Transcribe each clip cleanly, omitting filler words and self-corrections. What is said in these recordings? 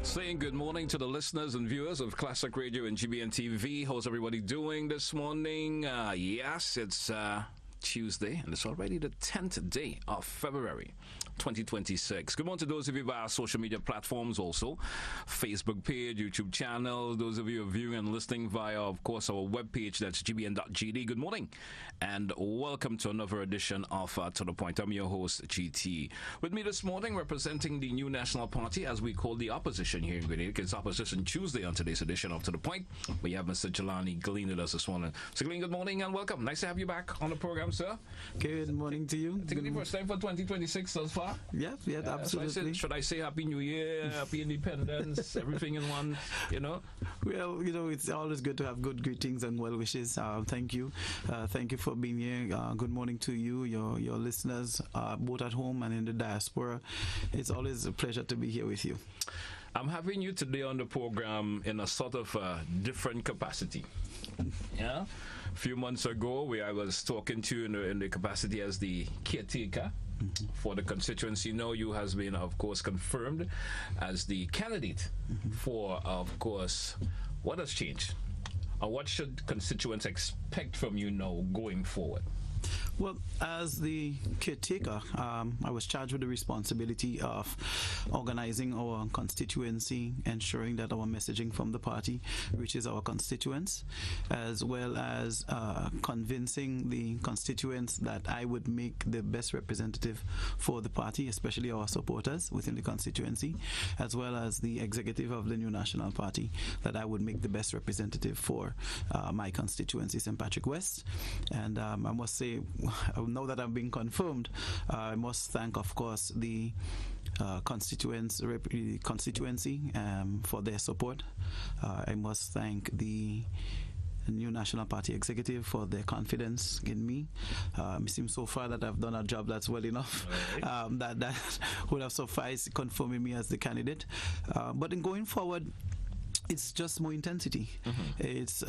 Saying good morning to the listeners and viewers of Classic Radio and GBN TV. How's everybody doing this morning? Yes, it's Tuesday, and it's already the 10th day of February 2026. Good morning to those of you via our social media platforms also. Facebook page, YouTube channel. Those of you viewing and listening via, of course, our webpage, that's gbn.gd. Good morning, and welcome to another edition of To The Point. I'm your host, GT. With me this morning, representing the New National Party, as we call the opposition here in Grenada. It's Opposition Tuesday on today's edition of To The Point. We have Mr. Jelani, Glean with us this morning. So, Glean, good morning and welcome. Nice to have you back on the program, sir. Good morning to you. I think it's the first time for 2026 thus far. Yeah, absolutely. Should I say Happy New Year, Happy Independence, everything in one, Well, it's always good to have good greetings and well wishes. Thank you. Thank you for being here. Good morning to you, your listeners, both at home and in the diaspora. It's always a pleasure to be here with you. I'm having you today on the program in a sort of different capacity. Yeah. A few months ago, I was talking to you in the capacity as the caretaker for the constituency. Now you has been, of course, confirmed as the candidate for, of course, what has changed? Or what should constituents expect from you now going forward? Well, as the caretaker, I was charged with the responsibility of organizing our constituency, ensuring that our messaging from the party reaches our constituents, as well as convincing the constituents that I would make the best representative for the party, especially our supporters within the constituency, as well as the executive of the New National Party, that I would make the best representative for my constituency, St. Patrick West. And I must say, now that I've been confirmed, I must thank, of course, the constituency for their support. I must thank the New National Party executive for their confidence in me. It seems so far that I've done a job that's well enough, that would have sufficed confirming me as the candidate. But in going forward, it's just more intensity. It's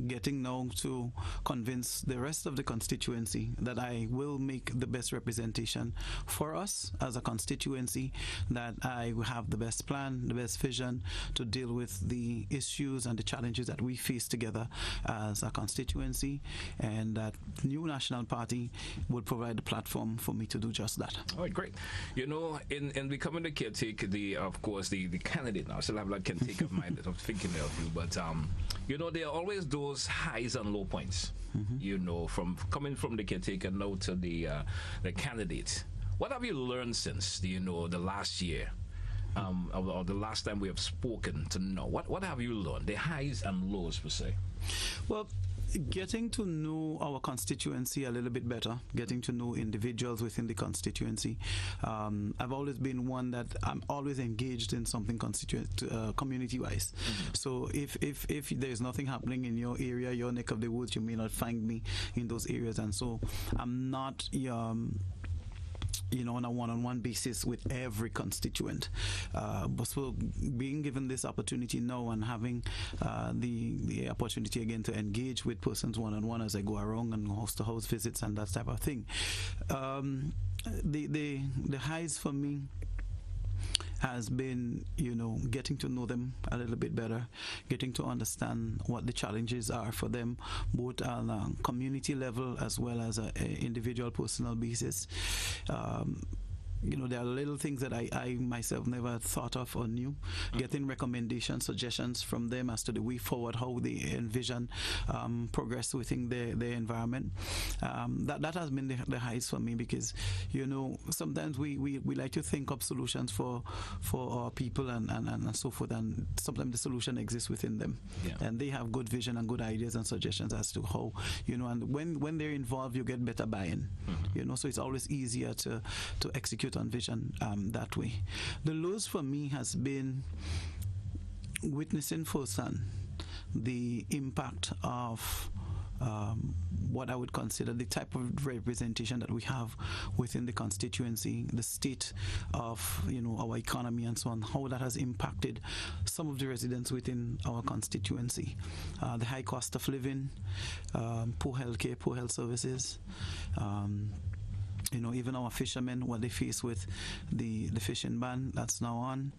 getting now to convince the rest of the constituency that I will make the best representation for us as a constituency, that I have the best plan, the best vision to deal with the issues and the challenges that we face together as a constituency, and that New National Party would provide the platform for me to do just that. All right, great. In becoming the caretaker, of course, the candidate now, I still have that caretaker of mine of thinking of you, but there are always those highs and low points. From coming from the caretaker now to the candidate. What have you learned since the last year, or the last time we have spoken to know? What have you learned? The highs and lows per se. Well, getting to know our constituency a little bit better, getting to know individuals within the constituency. I've always been one that I'm always engaged in something community-wise. So if there's nothing happening in your area, your neck of the woods, you may not find me in those areas. And so I'm not on a one-on-one basis with every constituent. But so being given this opportunity now and having the opportunity again to engage with persons one-on-one as I go around and house-to-house visits and that type of thing. The highs for me has been, getting to know them a little bit better, getting to understand what the challenges are for them, both on a community level as well as an individual personal basis. There are little things that I myself never thought of or knew. Getting recommendations, suggestions from them as to the way forward, how they envision progress within their environment. That has been the highs for me, because sometimes we like to think up solutions for our people and so forth, and sometimes the solution exists within them, and they have good vision and good ideas and suggestions as to how, and when they're involved, you get better buy-in. So it's always easier to execute on vision that way. The lows for me has been witnessing firsthand the impact of what I would consider the type of representation that we have within the constituency, the state of our economy and so on, how that has impacted some of the residents within our constituency. The high cost of living, poor healthcare, poor health services, Even our fishermen, what they face with the fishing ban that's now on,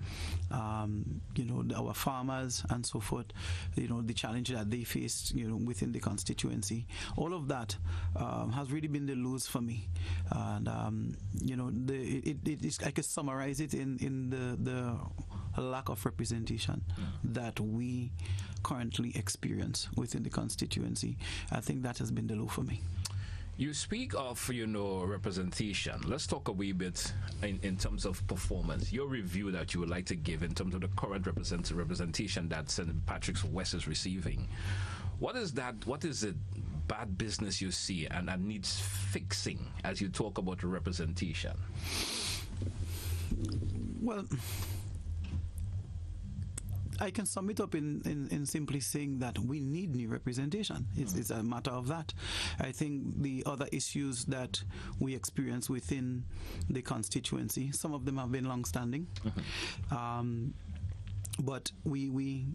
our farmers and so forth, the challenge that they faced, within the constituency. All of that has really been the lows for me. And, I could summarize it in the lack of representation that we currently experience within the constituency. I think that has been the low for me. You speak of, representation. Let's talk a wee bit in terms of performance. Your review that you would like to give in terms of the current representation that St. Patrick's West is receiving. What is that? What is it bad business you see and that needs fixing as you talk about representation? Well, I can sum it up in simply saying that we need new representation. It's a matter of that. I think the other issues that we experience within the constituency, some of them have been long-standing, but we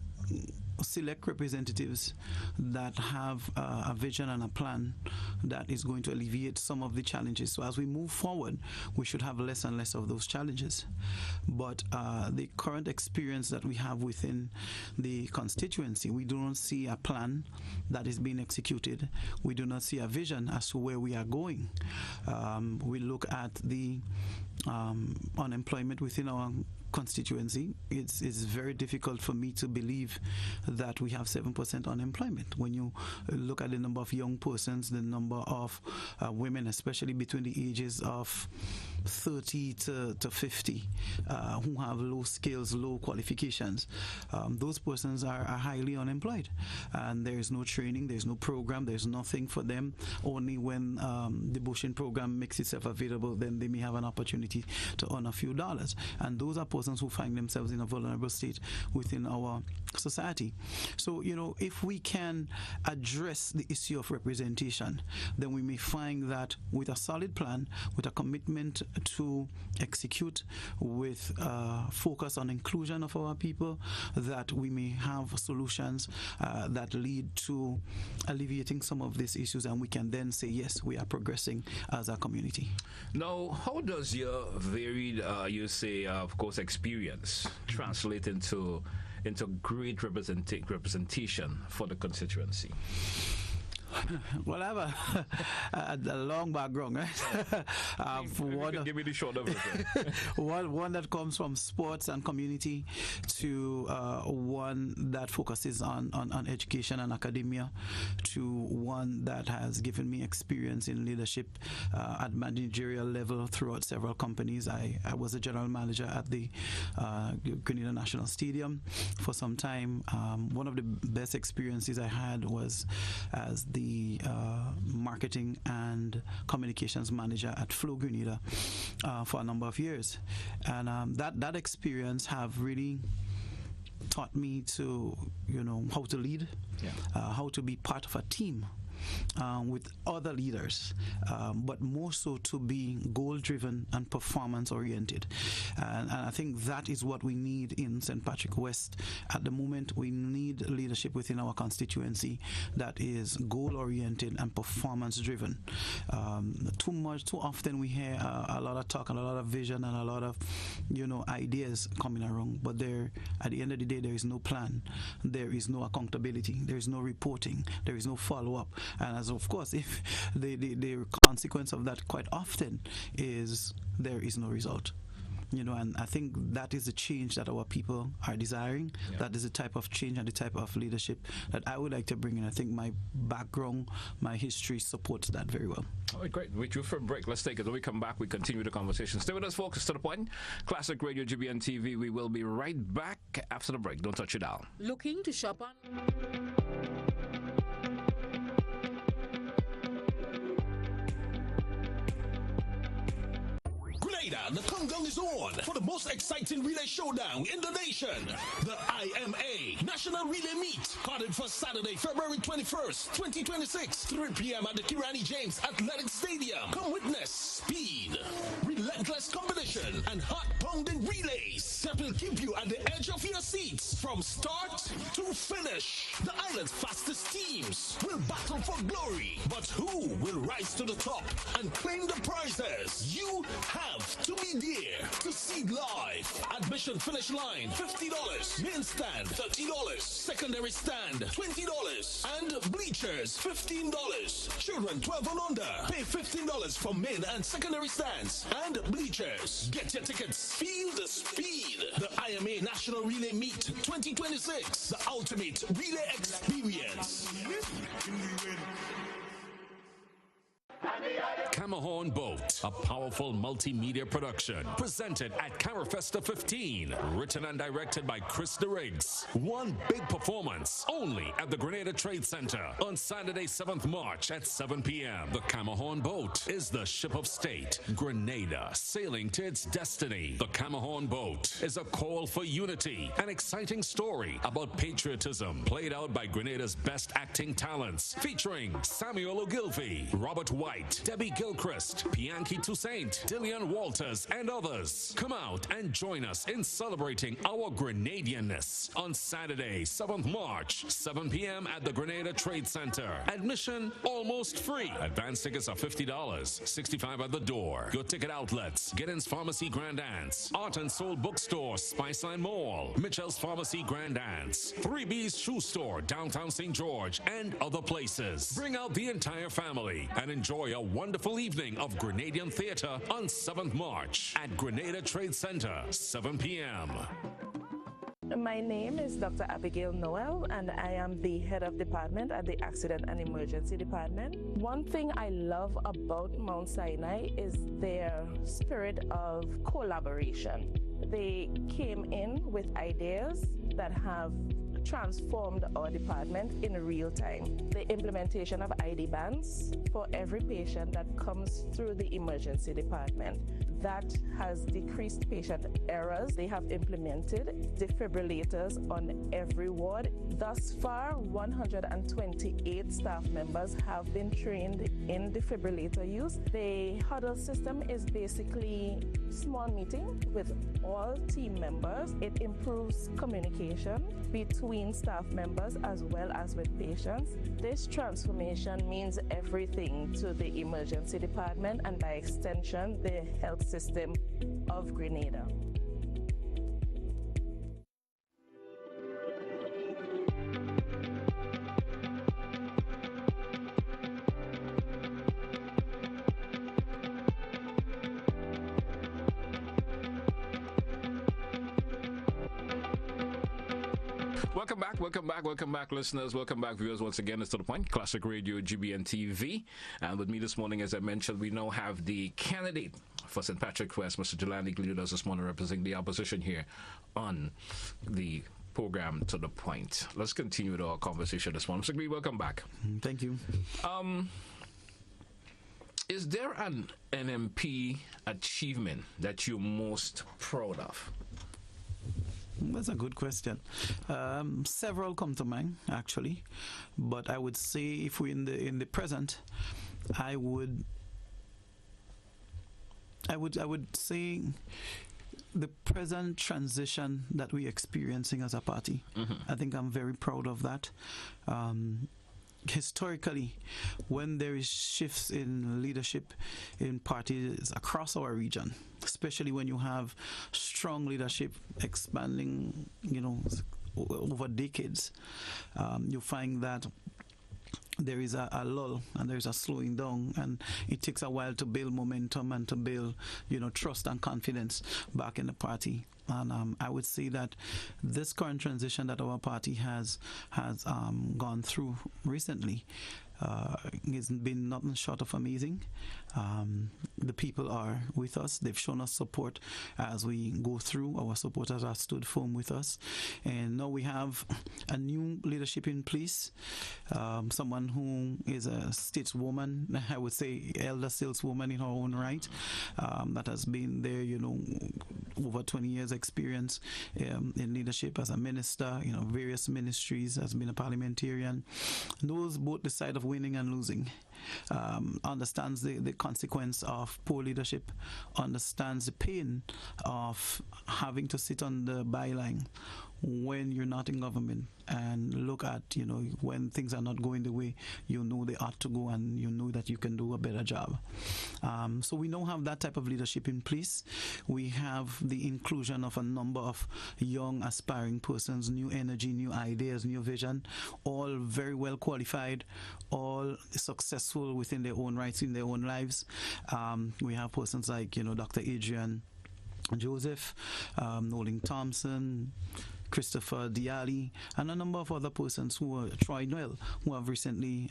select representatives that have a vision and a plan that is going to alleviate some of the challenges. So as we move forward, we should have less and less of those challenges. But the current experience that we have within the constituency, we do not see a plan that is being executed. We do not see a vision as to where we are going. We look at the unemployment within our constituency. It's very difficult for me to believe that we have 7% unemployment. When you look at the number of young persons, the number of women, especially between the ages of 30 to 50, who have low skills, low qualifications, those persons are highly unemployed. And there is no training, there's no program, there's nothing for them. Only when the bushing program makes itself available, then they may have an opportunity to earn a few dollars. And those are persons who find themselves in a vulnerable state within our society. So, if we can address the issue of representation, then we may find that with a solid plan, with a commitment to execute, with focus on inclusion of our people, that we may have solutions that lead to alleviating some of these issues, and we can then say, yes, we are progressing as a community. Now, how does your varied, of course, experience translate into great representation for the constituency? Well, I have a long background, right? Give me the short of it. one that comes from sports and community to one that focuses on education and academia, to one that has given me experience in leadership at managerial level throughout several companies. I was a general manager at the Grenada National Stadium for some time. One of the best experiences I had was as the marketing and communications manager at Flow Grenada for a number of years, and that experience have really taught me to how to lead, how to be part of a team with other leaders, but more so to be goal-driven and performance-oriented. And I think that is what we need in St. Patrick West at the moment. We need leadership within our constituency that is goal-oriented and performance-driven. Too often we hear a lot of talk and a lot of vision and a lot of ideas coming around, but at the end of the day, there is no plan, there is no accountability, there is no reporting, there is no follow-up. And as of course, if the consequence of that quite often is there is no result. And I think that is the change that our people are desiring. Yeah. That is the type of change and the type of leadership that I would like to bring in. I think my background, my history supports that very well. All right, great. We're due for a break. Let's take it. When we come back, we continue the conversation. Stay with us, folks. To the point. Classic Radio GBN TV. We will be right back after the break. Don't touch it down. Looking to shop on... The countdown is on for the most exciting relay showdown in the nation. The IMA National Relay Meet, carded for Saturday, February 21st, 2026, 3 p.m. at the Kirani James Athletic Stadium. Come witness speed, relentless eventless competition, and heart-pounding relays that will keep you at the edge of your seats from start to finish. The island's fastest teams will battle for glory, but who will rise to the top and claim the prizes? You have to be there to see live. Admission finish line $50, main stand $30, secondary stand $20, and bleachers $15. Children 12 and under pay $15 for main and secondary stands and bleachers. Get your tickets. Feel the speed. The IMA National Relay Meet 2026, the ultimate relay experience. Camahorn Boat, a powerful multimedia production, presented at Carafesta 15, written and directed by Chris DeRiggs. One big performance, only at the Grenada Trade Center on Saturday, 7th March at 7 p.m. The Camahorn Boat is the ship of state, Grenada, sailing to its destiny. The Camahorn Boat is a call for unity, an exciting story about patriotism, played out by Grenada's best acting talents, featuring Samuel Ogilvie, Robert White, Debbie Gilchrist, Bianchi Toussaint, Dillian Walters, and others. Come out and join us in celebrating our Grenadianness on Saturday, 7th March, 7 p.m. at the Grenada Trade Center. Admission almost free. Advance tickets are $50, $65 at the door. Your ticket outlets: Giddens Pharmacy Grand Anse, Art and Soul Bookstore, Spiceline Mall, Mitchell's Pharmacy Grand Anse, 3B's Shoe Store, downtown St. George, and other places. Bring out the entire family and enjoy a wonderful evening of Grenadian theater on 7th March at Grenada Trade Center, 7 p.m. My name is Dr. Abigail Noel, and I am the head of department at the Accident and Emergency Department. One thing I love about Mount Sinai is their spirit of collaboration. They came in with ideas that have transformed our department in real time. The implementation of ID bands for every patient that comes through the emergency department. That has decreased patient errors. They have implemented defibrillators on every ward. Thus far, 128 staff members have been trained in defibrillator use. The huddle system is basically small meeting with all team members. It improves communication between staff members as well as with patients. This transformation means everything to the emergency department and by extension the health system of Grenada. Welcome back, listeners. Welcome back, viewers. Once again, it's To The Point, Classic Radio, GBN TV. And with me this morning, as I mentioned, we now have the candidate for St. Patrick's West, Mr. Jelani, Glean, this morning representing the opposition here on the program To The Point. Let's continue with our conversation this morning. Mr. Glean, welcome back. Thank you. Is there an NMP achievement that you're most proud of? That's a good question. Several come to mind, actually, but I would say if we're in the present, I would say the present transition that we're experiencing as a party. I think I'm very proud of that. Historically, when there is shifts in leadership in parties across our region, especially when you have strong leadership expanding, over decades, you find that there is a lull and there is a slowing down, and it takes a while to build momentum and to build, trust and confidence back in the party. And I would say that this current transition that our party has gone through recently has been nothing short of amazing. The people are with us. They've shown us support as we go through. Our supporters have stood firm with us. And now we have a new leadership in place. Someone who is a stateswoman, I would say elder stateswoman in her own right, that has been there, over 20 years experience in leadership as a minister, various ministries, has been a parliamentarian, knows both the side of winning and losing, understands the consequence of poor leadership, understands the pain of having to sit on the byline when you're not in government, and look at, when things are not going the way they ought to go, and that you can do a better job. So we now have that type of leadership in place. We have the inclusion of a number of young aspiring persons, new energy, new ideas, new vision, all very well qualified, all successful within their own rights, in their own lives. We have persons like, Dr. Adrian Joseph, Nolan Thompson, Christopher Diali, and a number of other persons Troy Noel, who have recently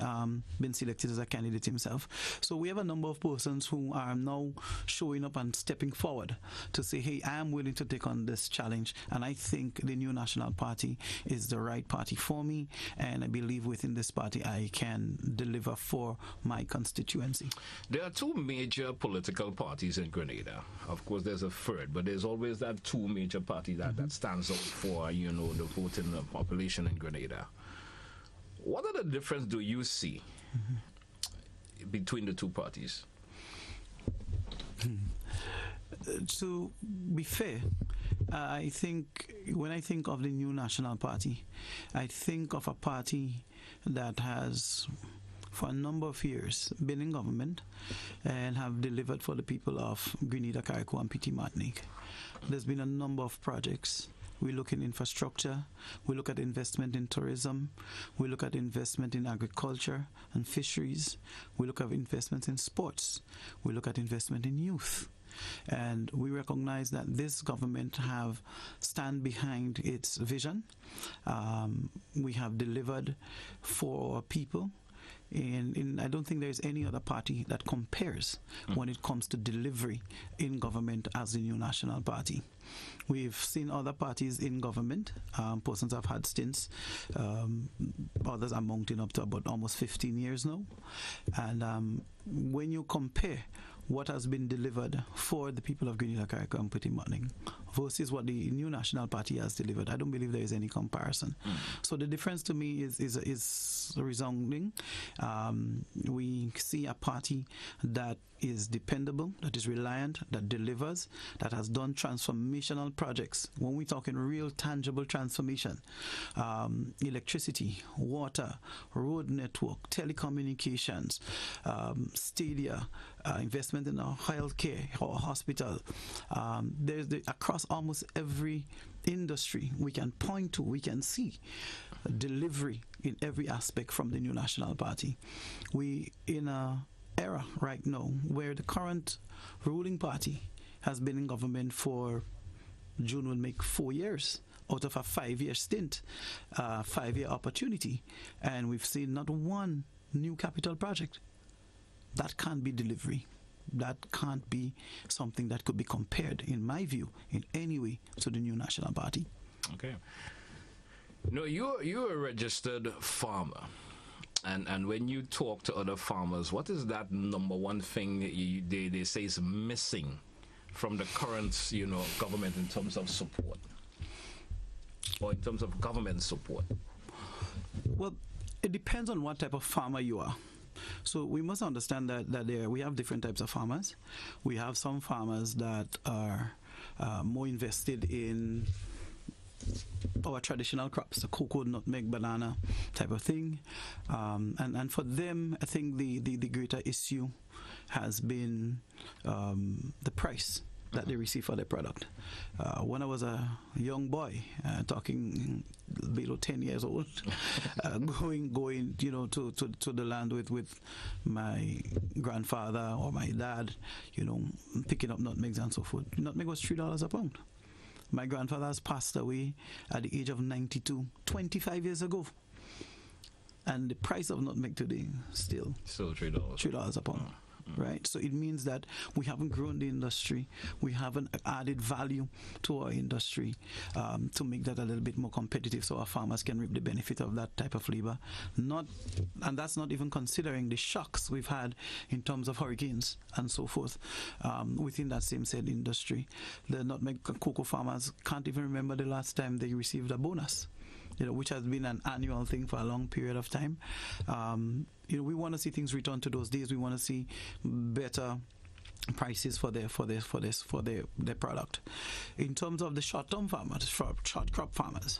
been selected as a candidate himself. So we have a number of persons who are now showing up and stepping forward to say, hey, I am willing to take on this challenge, and I think the new National Party is the right party for me, and I believe within this party I can deliver for my constituency. There are two major political parties in Grenada. Of course, there's a third, but there's always that two major parties that stands out for the voting population in Grenada. What are the difference do you see between the two parties? To be fair, I think when I think of the new National Party, I think of a party that has, for a number of years, been in government and have delivered for the people of Grenada, Carriacou, and Petit Martinique. There's been a number of projects. We look in infrastructure, we look at investment in tourism, we look at investment in agriculture and fisheries, we look at investment in sports, we look at investment in youth. And we recognize that this government have stand behind its vision. We have delivered for people. And I don't think there's any other party that compares when it comes to delivery in government as the new National Party. We've seen other parties in government. Persons have had stints. Others are mounting up to about almost 15 years now. And when you compare what has been delivered for the people of Grenada, Carriacou, and Petit Martinique versus what the new National Party has delivered, I don't believe there is any comparison. So the difference to me is resounding. We see a party that is dependable, that is reliant, that delivers, that has done transformational projects. When we talk in real tangible transformation, electricity, water, road network, telecommunications, stadia, investment in our healthcare or hospital. There's across almost every industry we can point to, we can see delivery in every aspect from the new National Party. We in a era right now where the current ruling party has been in government for, June will make 4 years out of a 5-year stint, 5-year opportunity, and we've seen not one new capital project. That can't be delivery. That can't be something that could be compared, in my view, in any way to the new National Party. Okay. No, you're a registered farmer. And when you talk to other farmers, what is that number one thing they say is missing from the current, government in terms of support? Or in terms of government support? Well, it depends on what type of farmer you are. So we must understand that we have different types of farmers. We have some farmers that are more invested in our traditional crops, the cocoa, nutmeg, banana type of thing. And for them, I think the greater issue has been the price that they receive for their product. When I was a young boy, talking below 10 years old, going to the land with my grandfather or my dad, picking up nutmegs and so forth. Nutmeg was $3 a pound. My grandfather has passed away at the age of 92, 25 years ago. And the price of nutmeg today still $3. $3 a pound. right? So it means that we haven't grown the industry, we haven't added value to our industry to make that a little bit more competitive, so our farmers can reap the benefit of that type of labor. And that's not even considering the shocks we've had in terms of hurricanes and so forth within that same said industry. The nutmeg cocoa farmers can't even remember the last time they received a bonus, which has been an annual thing for a long period of time. We want to see things return to those days. We want to see better prices for their product. In terms of the short-term farmers, short crop farmers,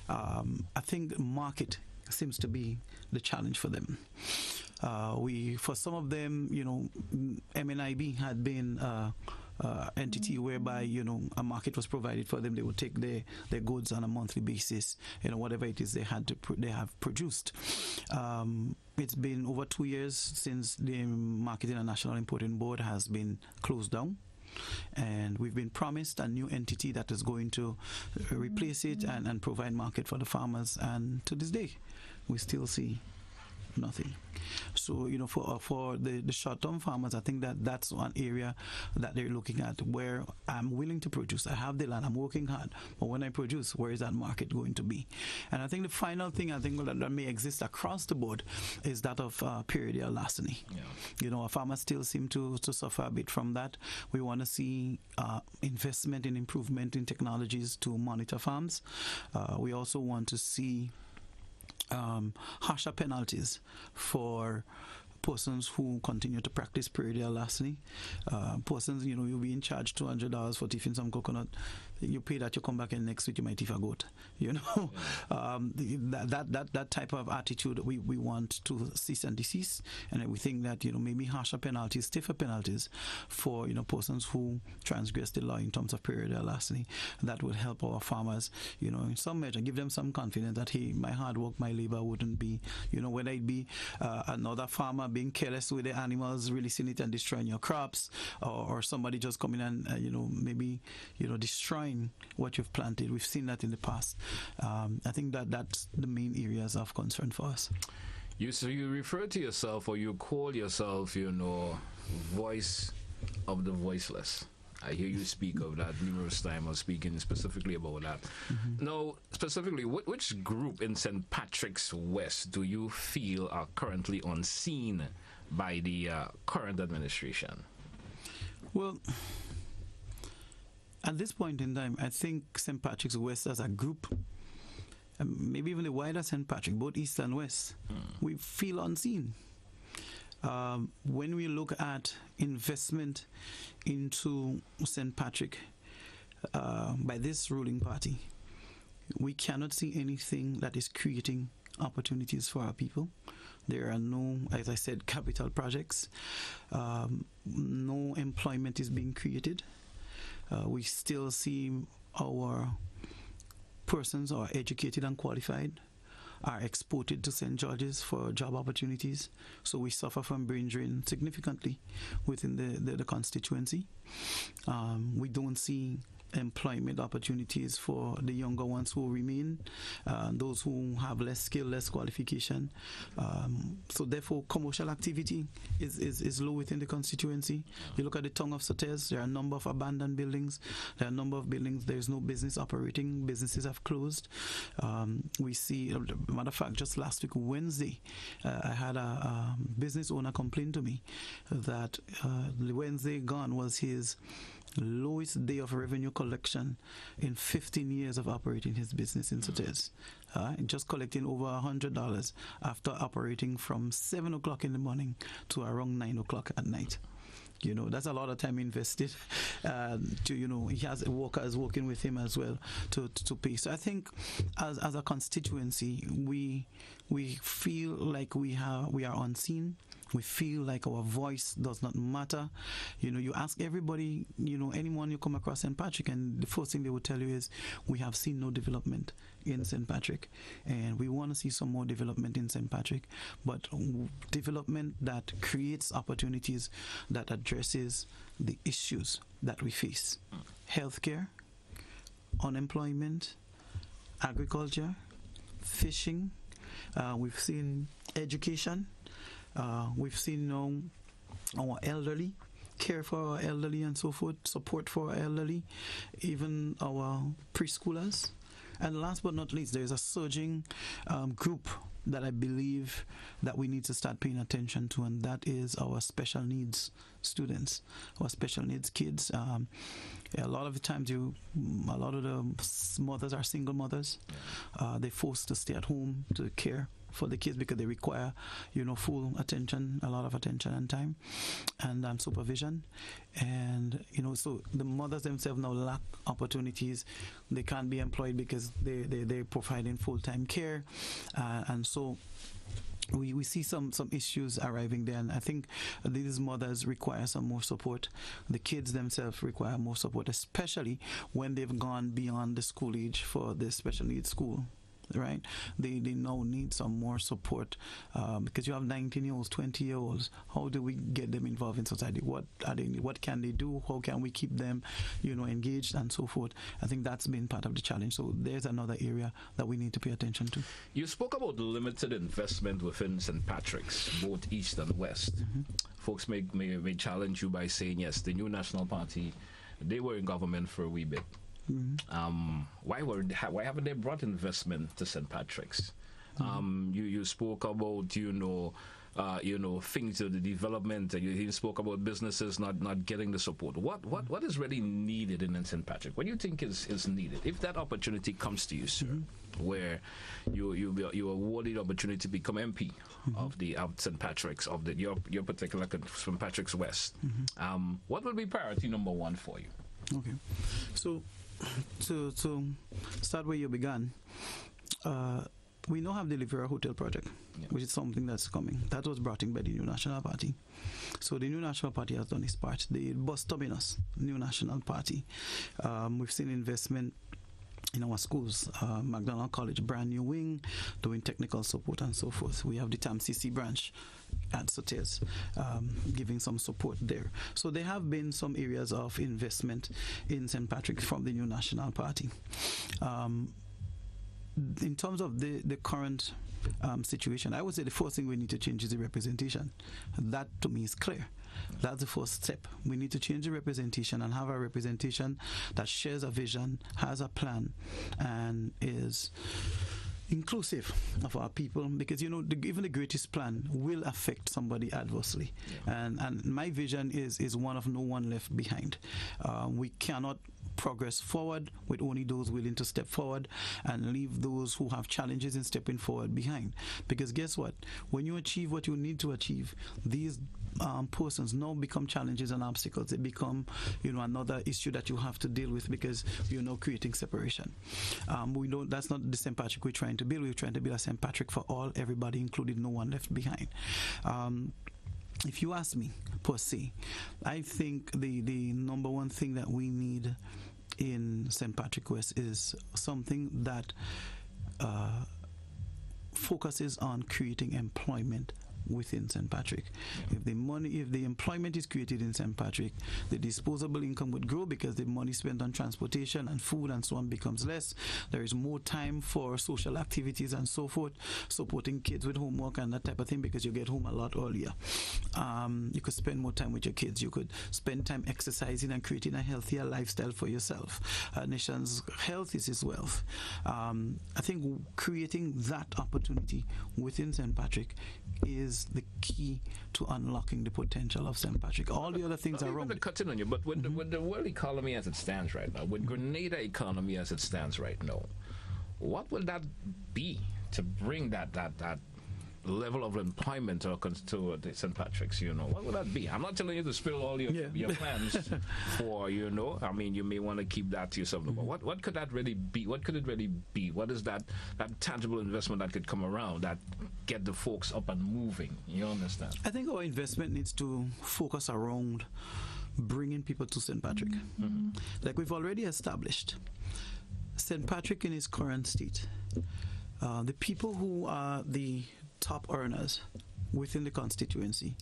I think market seems to be the challenge for them. For some of them, MNIB had been entity whereby a market was provided for them. They would take their goods on a monthly basis, whatever it is they have produced. It's been over 2 years since the Marketing and National Importing Board has been closed down, and we've been promised a new entity that is going to replace it and provide market for the farmers, and to this day we still see nothing. So for the short-term farmers, I think that's one area that they're looking at, where I'm willing to produce. I have the land, I'm working hard, but when I produce, where is that market going to be? And I think the final thing I think that may exist across the board is that of periodic larceny. Our farmers still seem to suffer a bit from that. We want to see investment in improvement in technologies to monitor farms. We also want to see harsher penalties for persons who continue to practice periodic larceny. Persons, you'll be in charge $200 for thieving some coconut. You pay that, you come back and next week you might thief a goat. That type of attitude we want to cease and desist, and we think that maybe harsher penalties, stiffer penalties for persons who transgress the law in terms of periodic larceny. That would help our farmers, in some measure, give them some confidence that hey, my hard work, my labor wouldn't be, whether it be another farmer being careless with the animals, releasing it and destroying your crops, or somebody just coming and maybe destroying what you've planted. We've seen that in the past. I think that's the main areas of concern for us. You refer to yourself, or you call yourself, voice of the voiceless. I hear you speak of that numerous times, or speaking specifically about that. Mm-hmm. Now, specifically, which group in St. Patrick's West do you feel are currently unseen by the current administration? Well, at this point in time, I think St. Patrick's West as a group, maybe even the wider St. Patrick, both East and West, we feel unseen. When we look at investment into St. Patrick by this ruling party, we cannot see anything that is creating opportunities for our people. There are no, as I said, capital projects. No employment is being created. We still see our persons are educated and qualified, are exported to St. George's for job opportunities. So we suffer from brain drain significantly within the constituency. We don't see employment opportunities for the younger ones who remain, those who have less skill, less qualification. So therefore, commercial activity is low within the constituency. You look at the tongue of Sotez, there are a number of abandoned buildings. There are a number of buildings, there's no business operating. Businesses have closed. We see, matter of fact, just last week, Wednesday, I had a business owner complain to me that the Wednesday gone was his lowest day of revenue collection in 15 years of operating his business in Sotez. Just collecting over $100 after operating from 7 o'clock in the morning to around 9 o'clock at night. That's a lot of time invested. He has workers working with him as well to pay. So I think as a constituency, we feel like we are unseen. We feel like our voice does not matter. You ask everybody, anyone you come across St. Patrick, and the first thing they will tell you is, we have seen no development in St. Patrick, and we want to see some more development in St. Patrick, but development that creates opportunities, that addresses the issues that we face. Healthcare, unemployment, agriculture, fishing. We've seen education. We've seen our elderly, care for our elderly and so forth, support for our elderly, even our preschoolers. And last but not least, there is a surging group that I believe that we need to start paying attention to, and that is our special needs students, our special needs kids. A lot of the times, a lot of the mothers are single mothers. They're forced to stay at home to care for the kids because they require, full attention, a lot of attention and time, and supervision. And so the mothers themselves now lack opportunities. They can't be employed because they're providing full-time care, and so we see some issues arriving there, and I think these mothers require some more support. The kids themselves require more support, especially when they've gone beyond the school age for the special needs school. Right, they now need some more support because you have 19-year-olds, 20-year-olds. How do we get them involved in society? What can they do? How can we keep them, engaged and so forth? I think that's been part of the challenge. So there's another area that we need to pay attention to. You spoke about limited investment within St. Patrick's, both east and west. Mm-hmm. Folks may challenge you by saying, yes, the new National Party, they were in government for a wee bit. Mm-hmm. Why haven't they brought investment to St. Patrick's? Mm-hmm. You spoke about things of the development. You even spoke about businesses not getting the support. What is really needed in St. Patrick? What do you think is needed if that opportunity comes to you, sir? Mm-hmm. Where you awarded the opportunity to become MP mm-hmm. of St. Patrick's of your particular St. Patrick's West. Mm-hmm. What would be priority number one for you? Okay, so to start where you began, we now have the Rivera Hotel project, which is something that's coming. That was brought in by the New National Party. So the New National Party has done its part. The bus terminus, New National Party. We've seen investment in our schools, McDonald College, brand new wing, doing technical support and so forth. We have the TAM-CC branch at Sotes, giving some support there. So there have been some areas of investment in St. Patrick from the New National Party. In terms of the current situation, I would say the first thing we need to change is the representation. That to me is clear. That's the first step. We need to change the representation and have a representation that shares a vision, has a plan, and is inclusive of our people, because even the greatest plan will affect somebody adversely. And my vision is one of no one left behind. We cannot progress forward with only those willing to step forward and leave those who have challenges in stepping forward behind. Because guess what? When you achieve what you need to achieve, these persons now become challenges and obstacles. They become, another issue that you have to deal with because you're now creating separation. That's not the St. Patrick we're trying to build. We're trying to build a St. Patrick for all, everybody, including no one left behind. If you ask me, per se, I think the number one thing that we need in St. Patrick West is something that focuses on creating employment within St. Patrick. If the employment is created in St. Patrick, the disposable income would grow because the money spent on transportation and food and so on becomes less. There is more time for social activities and so forth, supporting kids with homework and that type of thing, because you get home a lot earlier. You could spend more time with your kids. You could spend time exercising and creating a healthier lifestyle for yourself. Our nation's health is its wealth. I think creating that opportunity within St. Patrick is the key to unlocking the potential of St. Patrick. All the other things are wrong. I'm cutting on you, but with the world economy as it stands right now, with Grenada economy as it stands right now, what will that be to bring that level of employment to St. Patrick's? What would that be? I'm not telling you to spill all your plans for, I mean, you may want to keep that to yourself. But what could that really be? What could it really be? What is that tangible investment that could come around that get the folks up and moving? You understand? I think our investment needs to focus around bringing people to St. Patrick. Mm-hmm. Like we've already established, St. Patrick in its current state, the people who are the top earners within the constituency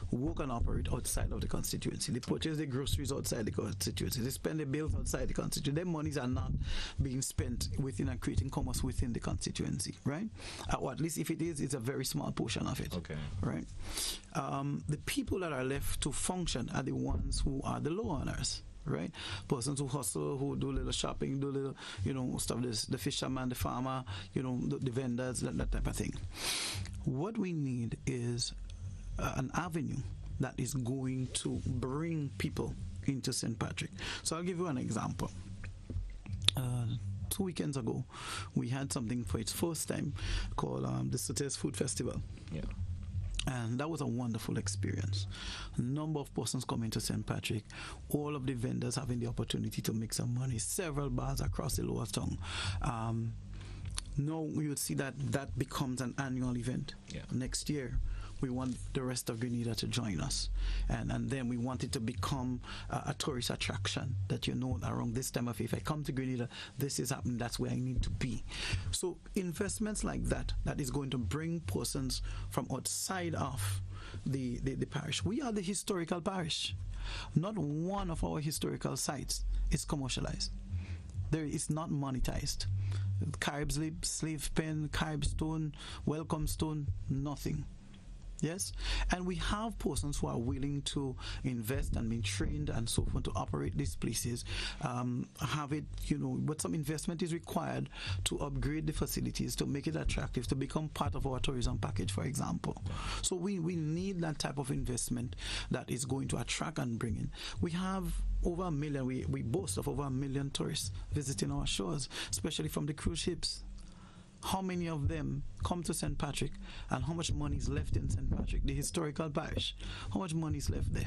work and operate outside of the constituency. They purchase the groceries outside the constituency. They spend the bills outside the constituency. Their monies are not being spent within and creating commerce within the constituency, right? Or at least if it is, it's a very small portion of it. Okay. Right? The people that are left to function are the ones who are the low earners. Right, persons who hustle, who do little shopping, do little, stuff. This the fisherman, the farmer, the vendors, that type of thing. What we need is an avenue that is going to bring people into St. Patrick. So I'll give you an example. 2 weekends ago, we had something for its first time called the Telesford Festival. Yeah. And that was a wonderful experience. A number of persons coming to St. Patrick, all of the vendors having the opportunity to make some money, several bars across the lower tongue. Now we would see that becomes an annual event. Yeah. Next year, we want the rest of Grenada to join us. And then we want it to become a tourist attraction that around this time of year, if I come to Grenada, this is happening, that's where I need to be. So investments like that is going to bring persons from outside of the parish. We are the historical parish. Not one of our historical sites is commercialized. It's not monetized. Carib's Lip, Slave Pen, Carib Stone, Welcome Stone, nothing. Yes, and we have persons who are willing to invest and be trained and so forth to operate these places. Have it, but some investment is required to upgrade the facilities to make it attractive, to become part of our tourism package, for example. So we need that type of investment that is going to attract and bring in. We have over 1 million. We boast of over 1 million tourists visiting our shores, especially from the cruise ships. How many of them come to St. Patrick, and how much money is left in St. Patrick, the historical parish? How much money is left there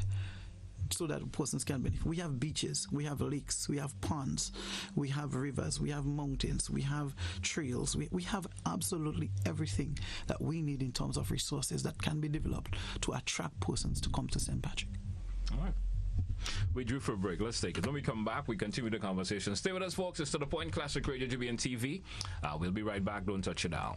so that persons can benefit? We have beaches, we have lakes, we have ponds, we have rivers, we have mountains, we have trails. We have absolutely everything that we need in terms of resources that can be developed to attract persons to come to St. Patrick. All right. We drew for a break. Let's take it. When we come back, we continue the conversation. Stay with us, folks. It's To The Point, Classic Radio, GBN TV. We'll be right back. Don't touch it down.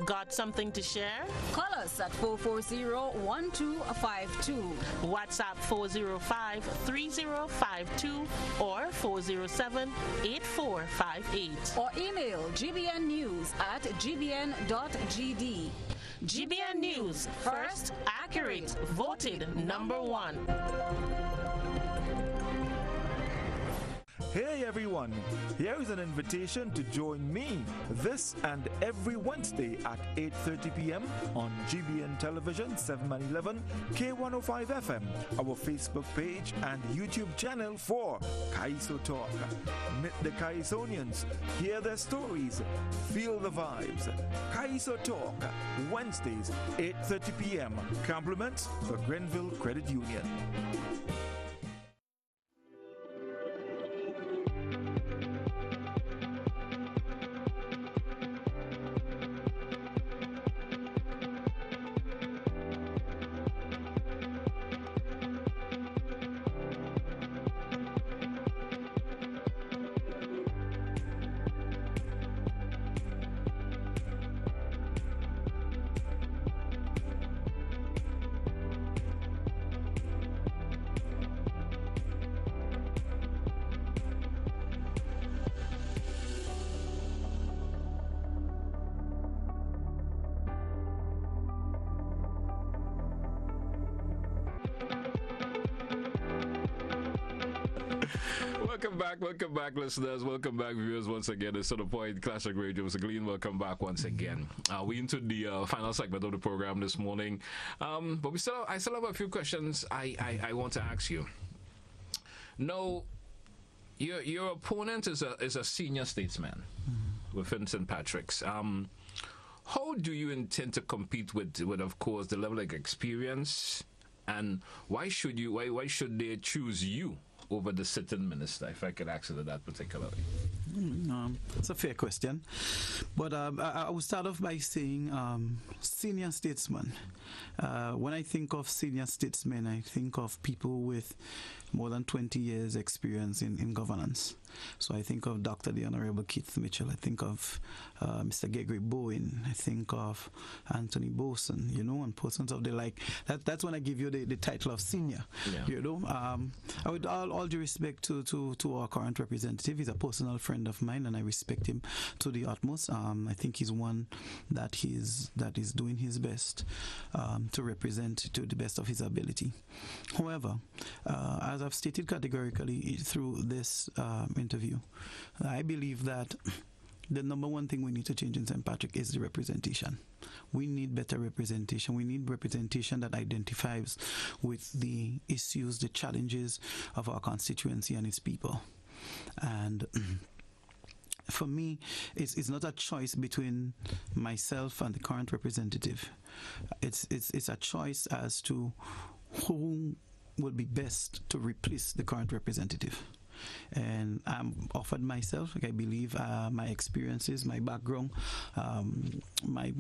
Got something to share? Call us at 440-1252. WhatsApp 405-3052 or 407-8458. Or email gbnnews@gbn.gd. GBN News, first, accurate, voted #1. Hey everyone, here is an invitation to join me this and every Wednesday at 8:30 p.m. on GBN Television 711 K105 FM, our Facebook page and YouTube channel for Kaiso Talk. Meet the Kaisonians, hear their stories, feel the vibes. Kaiso Talk, Wednesdays 8:30 p.m. Compliments for Grenville Credit Union. Welcome back, listeners. Welcome back, viewers, once again. It's To The Point, Classic Radio. Mr. Glean, welcome back once again. We into the final segment of the program this morning. But I still have a few questions I want to ask you. No, your opponent is a senior statesman within St. Patrick's. How do you intend to compete with of course, the level of experience, and why should they choose you over the sitting minister, if I could answer that particularly? It's a fair question. But I will start off by saying senior statesman. When I think of senior statesmen, I think of people with more than 20 years experience in governance. So I think of Dr. the Honorable Keith Mitchell. I think of Mr. Gregory Bowen. I think of Anthony Boson, and persons of the like. That's when I give you the title of senior. Yeah. I would all due respect to our current representative. He's a personal friend of mine, and I respect him to the utmost. I think he's one that is doing his best to represent to the best of his ability. However, as I've stated categorically through this interview, I believe that the number one thing we need to change in St. Patrick is the representation. We need better representation. We need representation that identifies with the issues, the challenges of our constituency and its people. And for me, it's not a choice between myself and the current representative. It's a choice as to who will be best to replace the current representative. And I'm offered myself. I believe my experiences, my background, my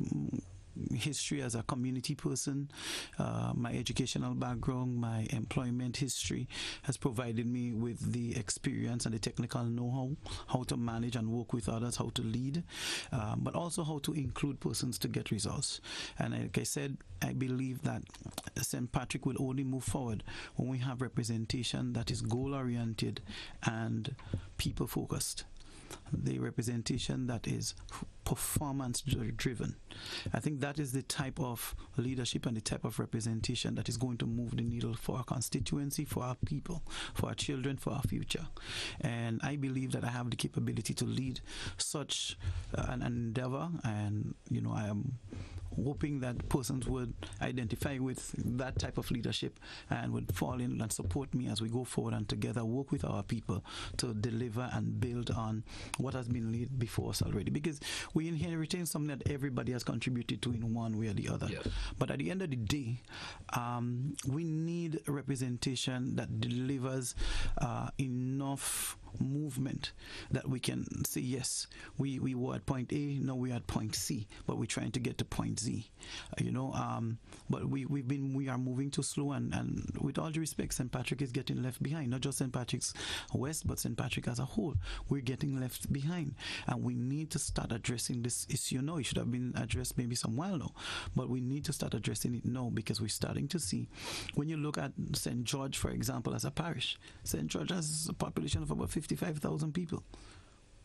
history as a community person, my educational background, my employment history has provided me with the experience and the technical know-how, how to manage and work with others, how to lead, but also how to include persons to get results. And like I said, I believe that St. Patrick will only move forward when we have representation that is goal-oriented and people-focused. The representation that is performance-driven. I think that is the type of leadership and the type of representation that is going to move the needle for our constituency, for our people, for our children, for our future. And I believe that I have the capability to lead such an endeavor, and I am hoping that persons would identify with that type of leadership and would fall in and support me as we go forward and together work with our people to deliver and build on what has been laid before us already. Because we inheriting something that everybody has contributed to in one way or the other. Yes. But at the end of the day, we need a representation that delivers enough movement that we can say, yes, we were at point A, now we're at point C, but we're trying to get to point Z. But we are moving too slow, and with all due respect, St. Patrick is getting left behind. Not just St. Patrick's West, but St. Patrick as a whole. We're getting left behind, and we need to start addressing this issue now. It should have been addressed maybe some while now, but we need to start addressing it now, because we're starting to see, when you look at St. George, for example, as a parish, St. George has a population of about 55,000 people.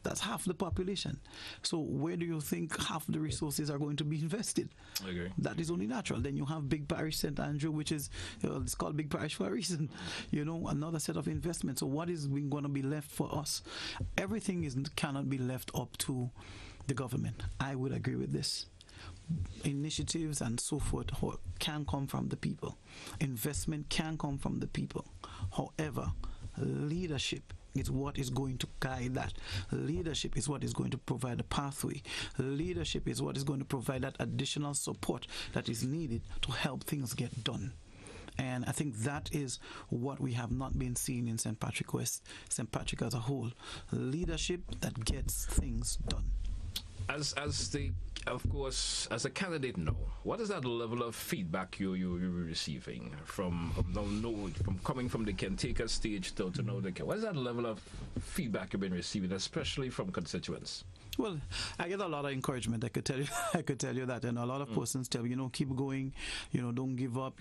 That's half the population. So where do you think half the resources are going to be invested? I agree. That is only natural. Then you have Big Parish St. Andrew, which is, it's called Big Parish for a reason. Another set of investment. So what is going to be left for us? Everything cannot be left up to the government. I would agree with this. Initiatives and so forth can come from the people. Investment can come from the people. However, leadership is what is going to guide that. Leadership is what is going to provide a pathway. Leadership is what is going to provide that additional support that is needed to help things get done. And I think that is what we have not been seeing in St. Patrick West, St. Patrick as a whole. Leadership that gets things done. As a candidate now, what is that level of feedback you're receiving from coming from the Caretaker stage to now? What is that level of feedback you've been receiving, especially from constituents? Well, I get a lot of encouragement. I could tell you, I could tell you that, and a lot of persons tell me, keep going, don't give up,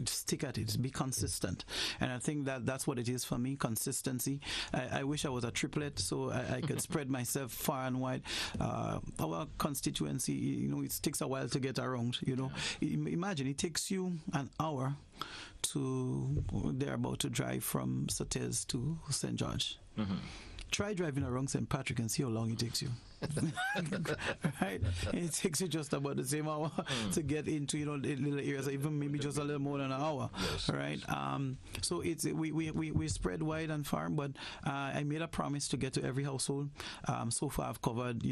stick at it, be consistent. And I think that that's what it is for me, consistency. I wish I was a triplet so I could spread myself far and wide. Our constituency, it takes a while to get around. Imagine it takes you an hour they're about to drive from Sotez to St. George. Try driving around St. Patrick and see how long it takes you. Right? It takes you just about the same hour to get into little areas, even maybe just a little more than an hour. Yes, right? So it's we spread wide and far, but I made a promise to get to every household. So far I've covered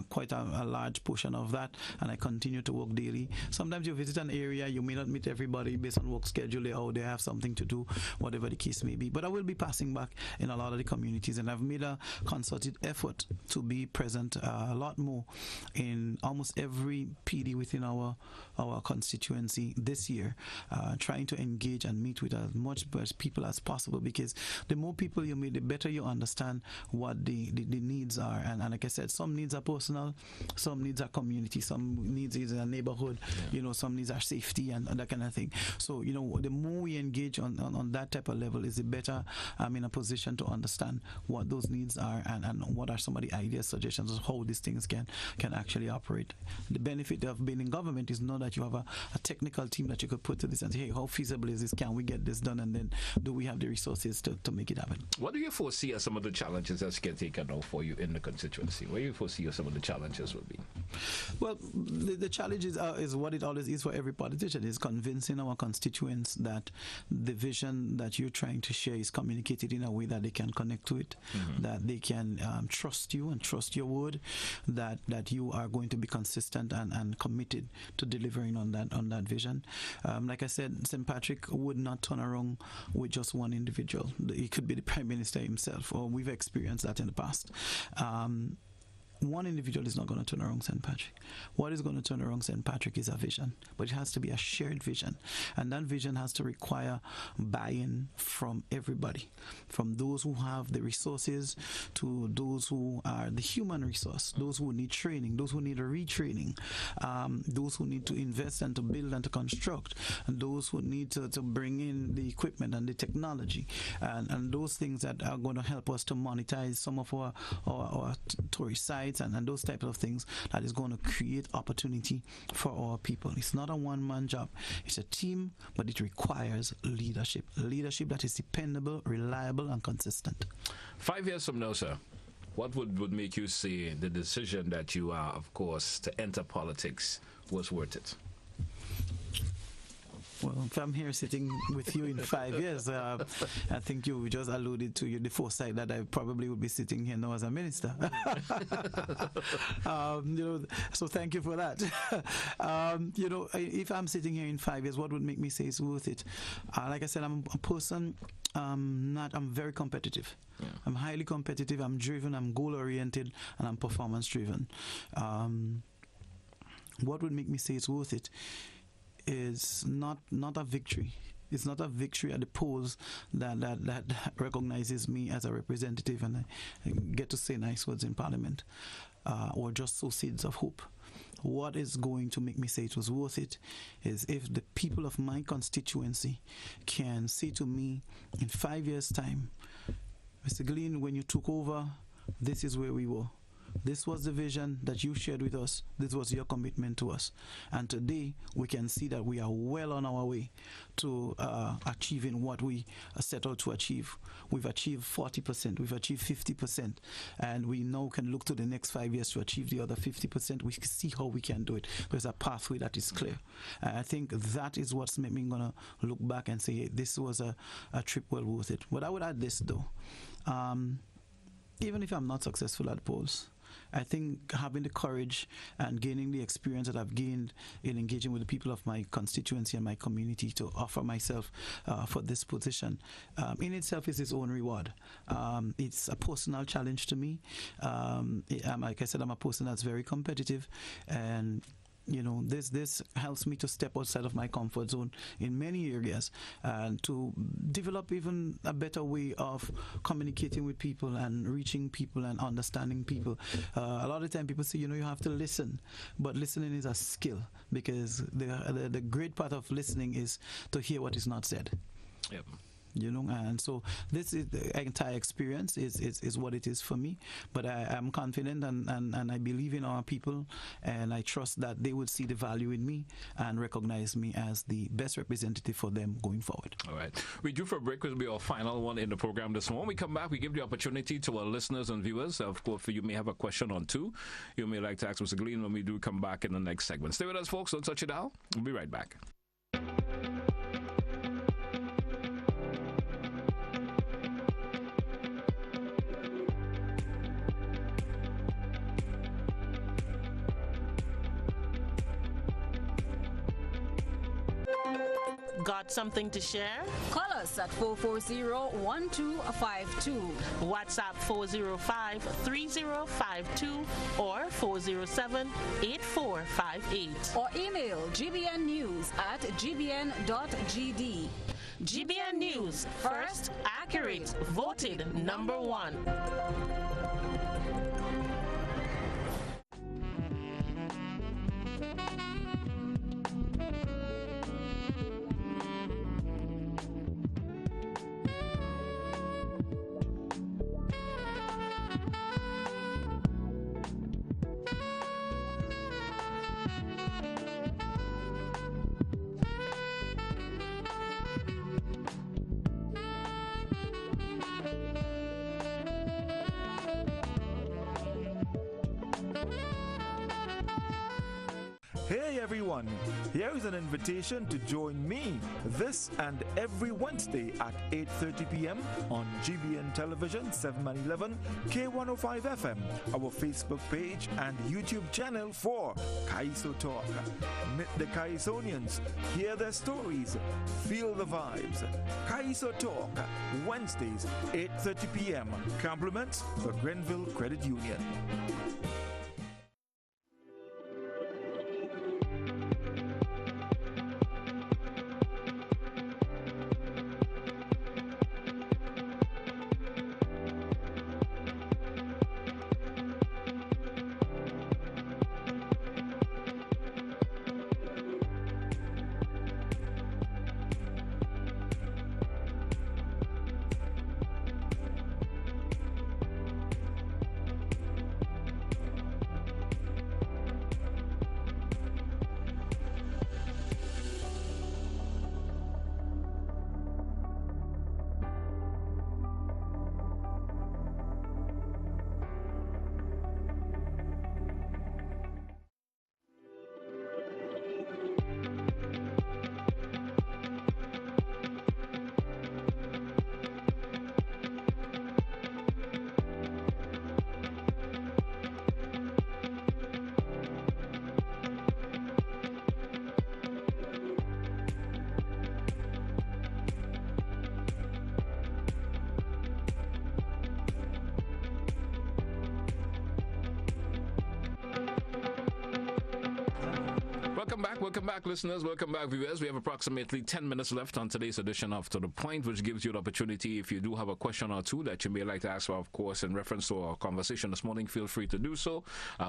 quite a large portion of that, and I continue to work daily. Sometimes you visit an area, you may not meet everybody based on work schedule, or they have something to do, whatever the case may be. But I will be passing back in a lot of the communities, and I've made a concerted effort to be present a lot more in almost every PD within our constituency this year, trying to engage and meet with as much people as possible, because the more people you meet, the better you understand what the needs are. And like I said, some needs are personal, some needs are community, some needs is a neighborhood, some needs are safety and that kind of thing. So the more we engage on that type of level, is the better I'm in a position to understand what those needs are and what are some of the ideas, suggestions of how these things can actually operate. The benefit of being in government is not that you have a technical team that you could put to this and say, hey, how feasible is this? Can we get this done? And then do we have the resources to make it happen? What do you foresee as some of the challenges as caretaker now for you in the constituency? Where do you foresee some of the challenges will be? Well, the challenge is what it always is for every politician, is convincing our constituents that the vision that you're trying to share is communicated in a way that they can connect to it, that they can trust you and trust your word, that you are going to be consistent and committed to delivering on that vision. Like I said, St. Patrick would not turn around with just one individual. It could be the Prime Minister himself, or we've experienced that in the past. One individual is not going to turn around St. Patrick. What is going to turn around St. Patrick is a vision, but it has to be a shared vision, and that vision has to require buy-in from everybody, from those who have the resources to those who are the human resource, those who need training, those who need a retraining, those who need to invest and to build and to construct, and those who need to bring in the equipment and the technology, and those things that are going to help us to monetize some of our tourist sites and those types of things, that is going to create opportunity for our people. It's not a one-man job. It's a team, but it requires leadership that is dependable, reliable, and consistent. 5 years from now, sir, what would make you say the decision that you are, of course, to enter politics was worth it? Well, if I'm here sitting with you in 5 years, I think you just alluded to the foresight that I probably would be sitting here now as a minister. So thank you for that. If I'm sitting here in 5 years, what would make me say it's worth it? Like I said, I'm a person. I'm very competitive. Yeah. I'm highly competitive. I'm driven. I'm goal-oriented, and I'm performance-driven. What would make me say it's worth it is not a victory. It's not a victory at the polls that recognizes me as a representative and I get to say nice words in Parliament, or just sow seeds of hope. What is going to make me say it was worth it is if the people of my constituency can say to me in 5 years' time, Mr. Glean, when you took over, this is where we were. This was the vision that you shared with us. This was your commitment to us. And today, we can see that we are well on our way to achieving what we set out to achieve. We've achieved 40%. We've achieved 50%. And we now can look to the next 5 years to achieve the other 50%. We can see how we can do it. There's a pathway that is clear. And I think that is what's made me going to look back and say, hey, this was a trip well worth it. But I would add this, though. Even if I'm not successful at polls, I think having the courage and gaining the experience that I've gained in engaging with the people of my constituency and my community to offer myself for this position in itself is its own reward. It's a personal challenge to me. Like I said, I'm a person that's very competitive, and this helps me to step outside of my comfort zone in many areas and to develop even a better way of communicating with people and reaching people and understanding people. A lot of the time people say, you have to listen, but listening is a skill, because the great part of listening is to hear what is not said. Yep. And so this is the entire experience is what it is for me. But I am confident and I believe in our people, and I trust that they would see the value in me and recognize me as the best representative for them going forward. All right. We do for a break, which will be our final one in the program this morning. When we come back, we give the opportunity to our listeners and viewers. Of course, you may have a question on two. You may like to ask Mr. Glean when we do come back in the next segment. Stay with us, folks. Don't touch it out. We'll be right back. Got something to share? Call us at 440-1252. WhatsApp 405-3052 or 407-8458. Or email gbnnews@gbn.gd. GBN News, first, accurate, voted #1. Hey everyone, here is an invitation to join me this and every Wednesday at 8:30 p.m. on GBN Television 711 K105 FM, our Facebook page and YouTube channel for Kaiso Talk. Meet the Kaisonians, hear their stories, feel the vibes. Kaiso Talk, Wednesdays 8:30 p.m. Compliments the Grenville Credit Union. Welcome back, listeners. Welcome back, viewers. We have approximately 10 minutes left on today's edition of To The Point, which gives you the opportunity, if you do have a question or two that you may like to ask, of course, in reference to our conversation this morning, feel free to do so.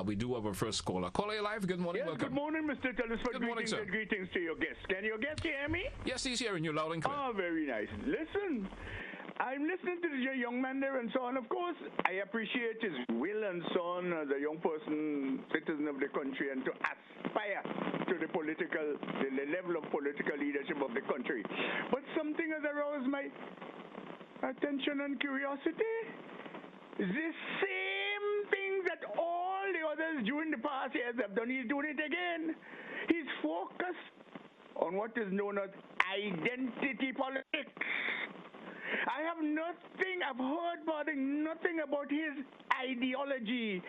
We do have our first caller. Caller, you live. Good morning. Yes, Welcome. good morning, Mr. Telesford. Good morning, sir. Greetings to your guest. Can your guest hear me? Yes, he's hearing you loud and clear. Oh, very nice. Listen, I'm listening to the young man there and so on. Of course, I appreciate his will and so on, as a young person, citizen of the country, and to aspire to the level of political leadership of the country. But something has aroused my attention and curiosity. The same thing that all the others during the past years have done, he's doing it again. He's focused on what is known as identity politics. I've heard nothing about his ideology.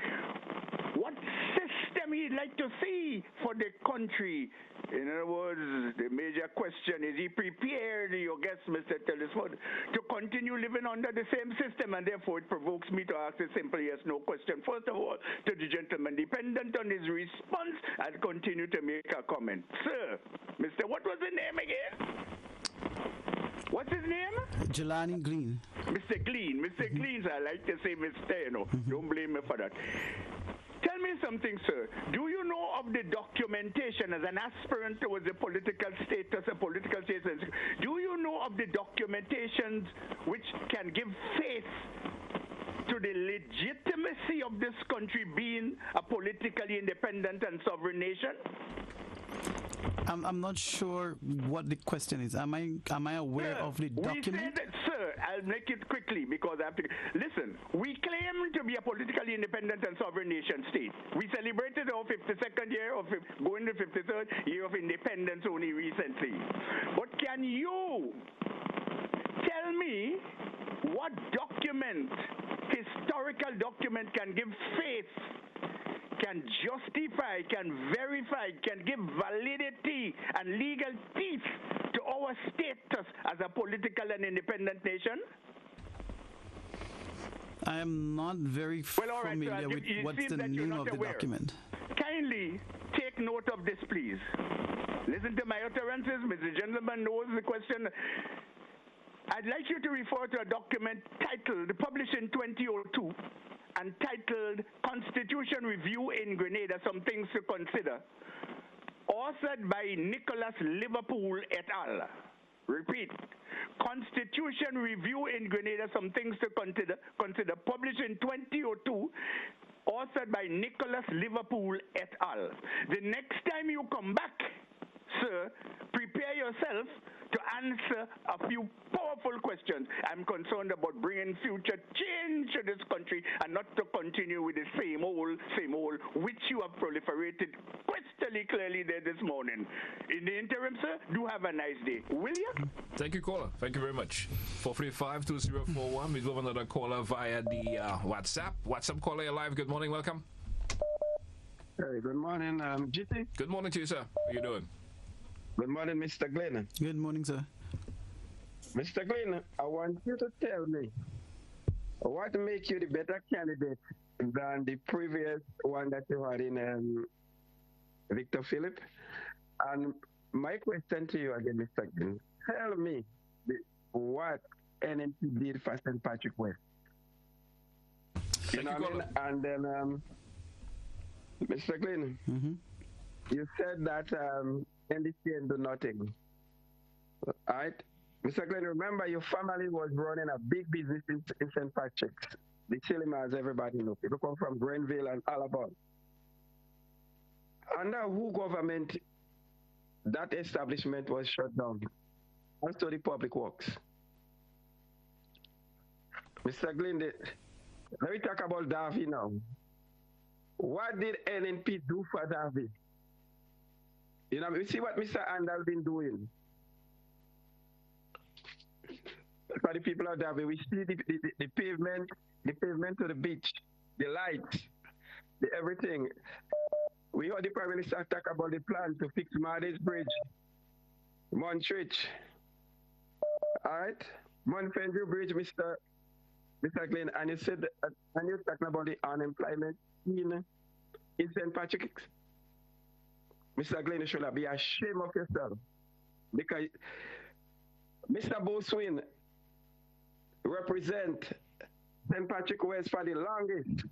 what system he'd like to see for the country. In other words, the major question is he prepared, your guest, Mr. Telesford, to continue living under the same system, and therefore it provokes me to ask a simple yes-no question. First of all, to the gentleman, dependent on his response, I'll continue to make a comment. Sir, Mr. What was his name again? What's his name? Jelani Glean. Mr. Glean. Mr. Glean, I like to say Mr. Don't blame me for that. Tell me something, sir. Do you know of the documentation as an aspirant towards a political status, do you know of the documentations which can give faith to the legitimacy of this country being a politically independent and sovereign nation? I'm not sure what the question is. Am I aware of the document? We said, sir, I'll make it quickly because I have to. Listen, we claim to be a politically independent and sovereign nation state. We celebrated our 52nd year of going to 53rd year of independence only recently. But can you tell me what document, historical document, can give faith, can justify, can verify, can give validity and legal teeth to our status as a political and independent nation? I am not very familiar with what's the name of the document. Kindly take note of this, please. Listen to my utterances. Mr. Gentleman knows the question. I'd like you to refer to a document titled, published in 2002, and titled Constitution Review in Grenada, Some Things to Consider, authored by Nicholas Liverpool et al. Repeat, Constitution Review in Grenada, Some Things to Consider, published in 2002, authored by Nicholas Liverpool et al. The next time you come back, sir, prepare yourself to answer a few powerful questions. I'm concerned about bringing future change to this country and not to continue with the same old, which you have proliferated crystal clearly there this morning. In the interim, sir, do have a nice day. Will you? Thank you, caller. Thank you very much. 435-2041. We do have another caller via the WhatsApp. WhatsApp caller, you're live. Good morning. Welcome. Hey, good morning, GT. Good morning to you, sir. How are you doing? Good morning, Mr. Glen. Good morning, sir. Mr. Glen, I want you to tell me what makes you the better candidate than the previous one that you had in Victor Philip. And my question to you again, Mr. Glen, tell me what NNP did for St. Patrick West. You know what I mean? And then, Mr. Glen, you said that NDC do nothing. All right? Mr. Glen, remember your family was running a big business in St. Patrick's. The Chilimas, everybody knows. People come from Grenville and Alabama. Under who government that establishment was shut down? Also the public works. Mr. Glen, let me talk about Davy now. What did NNP do for Davy? You know, you see what Mr. Andal been doing. For the people of Davy, we see the pavement to the beach, the lights, the everything. We heard the Prime Minister talk about the plan to fix Mardy's Bridge, Montrich, all right, Monfendrew Bridge, Mr. Glen, and you said, and you're talking about the unemployment in St. Patrick's. Mr. Glen, you should be ashamed of yourself, because Mr. Boswin represent St. Patrick West for the longest,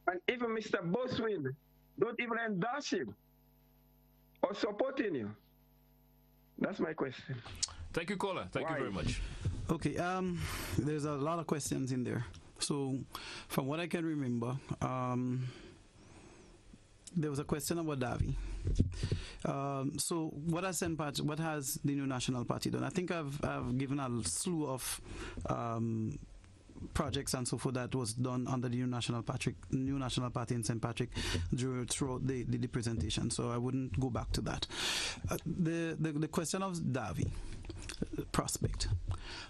and even Mr. Boswin don't even endorse him or supporting you. That's my question. Thank you, caller. Thank you very much. Okay, there's a lot of questions in there. So, from what I can remember, there was a question about Davy. So, what has the New National Party done? I think I've given a slew of projects and so forth that was done under the New National Party in St. Patrick throughout the presentation. So I wouldn't go back to that. The question of Davy prospect.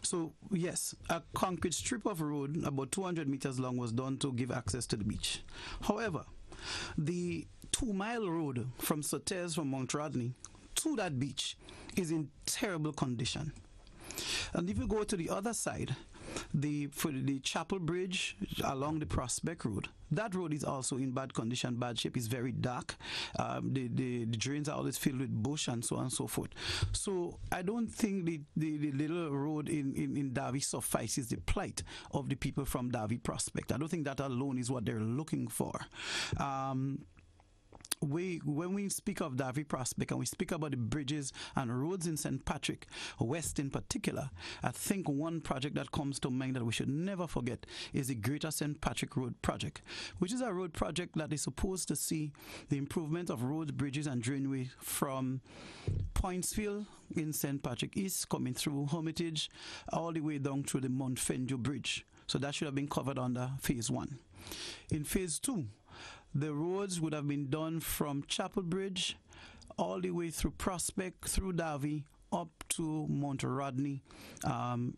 So yes, a concrete strip of road about 200 meters long was done to give access to the beach. However, The 2-mile road from Sotez from Mount Rodney to that beach is in terrible condition. And if you go to the other side, for the Chapel Bridge along the Prospect Road, that road is also in bad condition, bad shape. It's very dark. The drains are always filled with bush and so on and so forth. So I don't think the little road in Davie suffices the plight of the people from Davie Prospect. I don't think that alone is what they're looking for. When we speak of Davie Prospect and we speak about the bridges and roads in St. Patrick, West in particular, I think one project that comes to mind that we should never forget is the Greater St. Patrick Road Project, which is a road project that is supposed to see the improvement of roads, bridges and drainway from Pointsville in St. Patrick East, coming through Hermitage, all the way down through the Mount Fenjo Bridge. So that should have been covered under Phase 1. In Phase 2, the roads would have been done from Chapel Bridge all the way through Prospect, through Davie, up to Mount Rodney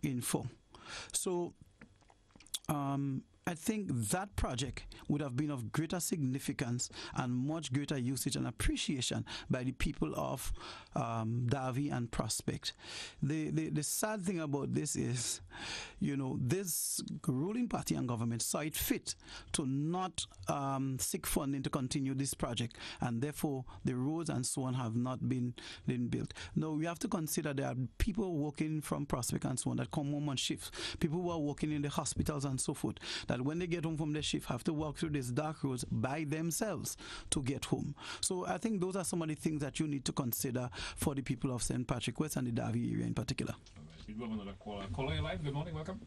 in full. So I think that project would have been of greater significance and much greater usage and appreciation by the people of Davie and Prospect. The sad thing about this is, this ruling party and government saw it fit to not seek funding to continue this project, and therefore the roads and so on have not been built. Now we have to consider there are people working from Prospect and so on that come home on shifts, people who are working in the hospitals and so forth, that when they get home from their shift have to walk through these dark roads by themselves to get home. So I think those are some of the things that you need to consider for the people of St. Patrick West and the Davie area in particular. We do have another caller. Caller, you're live. Good morning. Welcome.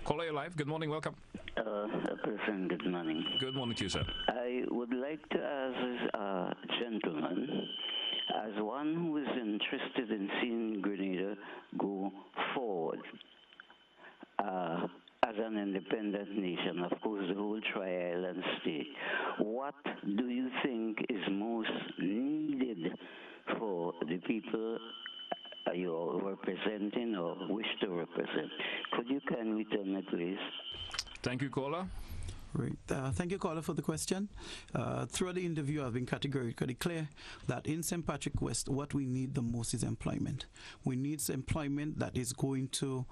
Caller, you're live. Good morning. Welcome. Person, good morning. Good morning to you, sir. I would like to ask a gentleman, as one who is interested in seeing Grenada go forward, as an independent nation, of course, the whole Tri-Island state, what do you think is most needed for the people you're representing or wish to represent? Could you kindly tell me, please? Thank you, caller. Right. Thank you, caller, for the question. Throughout the interview, I've been categorically clear that in St. Patrick West, what we need the most is employment. We need employment that is going to